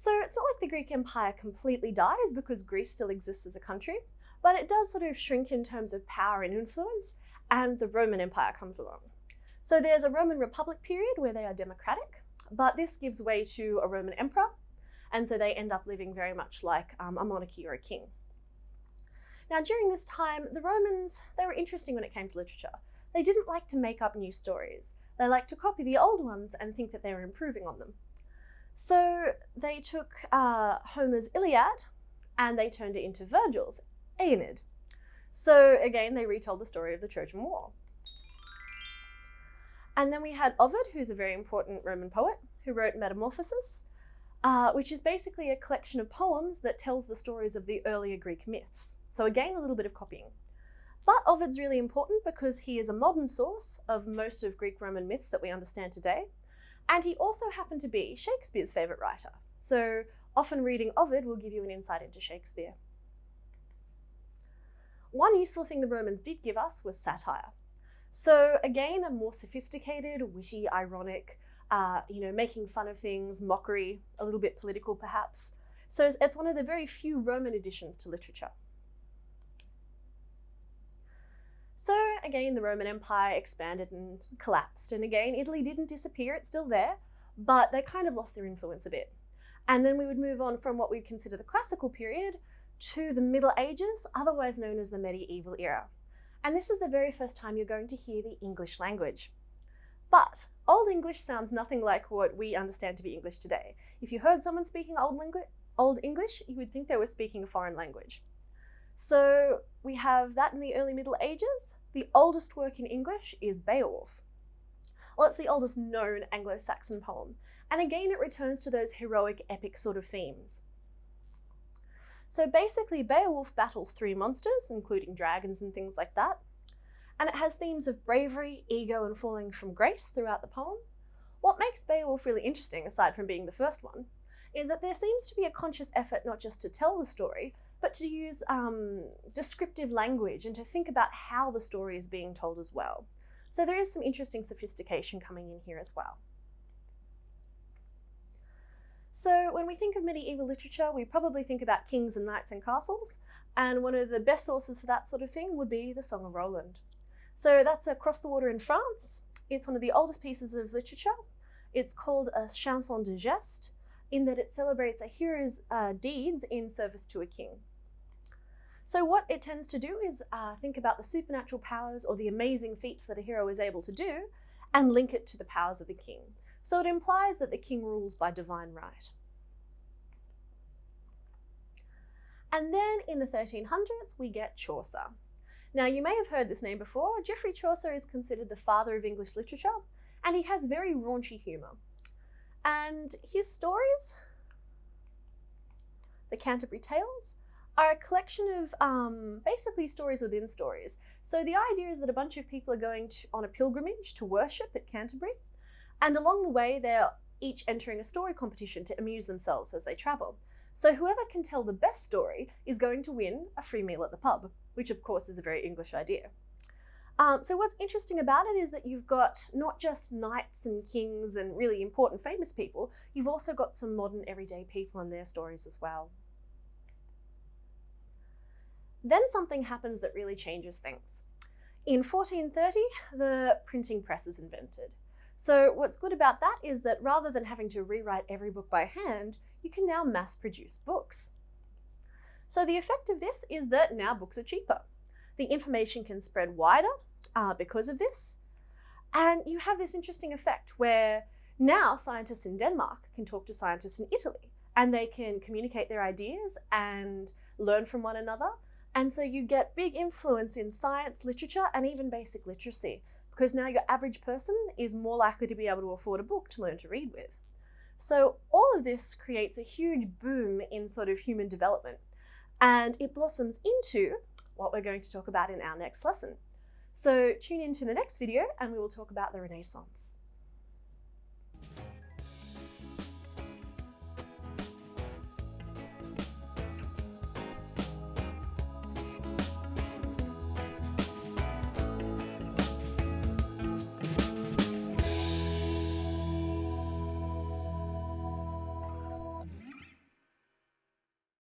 So it's not like the Greek Empire completely dies because Greece still exists as a country, but it does sort of shrink in terms of power and influence, and the Roman Empire comes along. So there's a Roman Republic period where they are democratic, but this gives way to a Roman emperor, and so they end up living very much like a monarchy or a king. Now, during this time, the Romans, they were interesting when it came to literature. They didn't like to make up new stories. They liked to copy the old ones and think that they were improving on them. So they took Homer's Iliad and they turned it into Virgil's Aeneid. So again, they retold the story of the Trojan War. And then we had Ovid, who's a very important Roman poet, who wrote Metamorphoses, which is basically a collection of poems that tells the stories of the earlier Greek myths. So again, a little bit of copying. But Ovid's really important because he is a modern source of most of Greek-Roman myths that we understand today. And he also happened to be Shakespeare's favourite writer. So often reading Ovid will give you an insight into Shakespeare. One useful thing the Romans did give us was satire. So again, a more sophisticated, witty, ironic, making fun of things, mockery, a little bit political perhaps. So it's one of the very few Roman additions to literature. So again, the Roman Empire expanded and collapsed. And again, Italy didn't disappear, it's still there, but they kind of lost their influence a bit. And then we would move on from what we'd consider the classical period to the Middle Ages, otherwise known as the medieval era. And this is the very first time you're going to hear the English language. But Old English sounds nothing like what we understand to be English today. If you heard someone speaking Old English, you would think they were speaking a foreign language. So we have that in the early Middle Ages. The oldest work in English is Beowulf. Well, it's the oldest known Anglo-Saxon poem. And again, it returns to those heroic, epic sort of themes. So basically, Beowulf battles 3 monsters, including dragons and things like that. And it has themes of bravery, ego, and falling from grace throughout the poem. What makes Beowulf really interesting, aside from being the first one, is that there seems to be a conscious effort not just to tell the story, but to use descriptive language and to think about how the story is being told as well. So there is some interesting sophistication coming in here as well. So when we think of medieval literature, we probably think about kings and knights and castles, and one of the best sources for that sort of thing would be the Song of Roland. So that's across the water in France. It's one of the oldest pieces of literature. It's called a chanson de geste, in that it celebrates a hero's deeds in service to a king. So what it tends to do is think about the supernatural powers or the amazing feats that a hero is able to do and link it to the powers of the king. So it implies that the king rules by divine right. And then in the 1300s, we get Chaucer. Now, you may have heard this name before. Geoffrey Chaucer is considered the father of English literature, and he has very raunchy humour. And his stories, the Canterbury Tales, are a collection of basically stories within stories. So the idea is that a bunch of people are going on a pilgrimage to worship at Canterbury, and along the way they're each entering a story competition to amuse themselves as they travel. So whoever can tell the best story is going to win a free meal at the pub, which of course is a very English idea. So what's interesting about it is that you've got not just knights and kings and really important famous people, you've also got some modern everyday people and their stories as well. Then something happens that really changes things. In 1430, the printing press is invented. So what's good about that is that rather than having to rewrite every book by hand, you can now mass produce books. So the effect of this is that now books are cheaper. The information can spread wider because of this. And you have this interesting effect where now scientists in Denmark can talk to scientists in Italy, and they can communicate their ideas and learn from one another. And so you get big influence in science, literature, and even basic literacy, because now your average person is more likely to be able to afford a book to learn to read with. So all of this creates a huge boom in sort of human development, and it blossoms into what we're going to talk about in our next lesson. So tune in to the next video and we will talk about the Renaissance.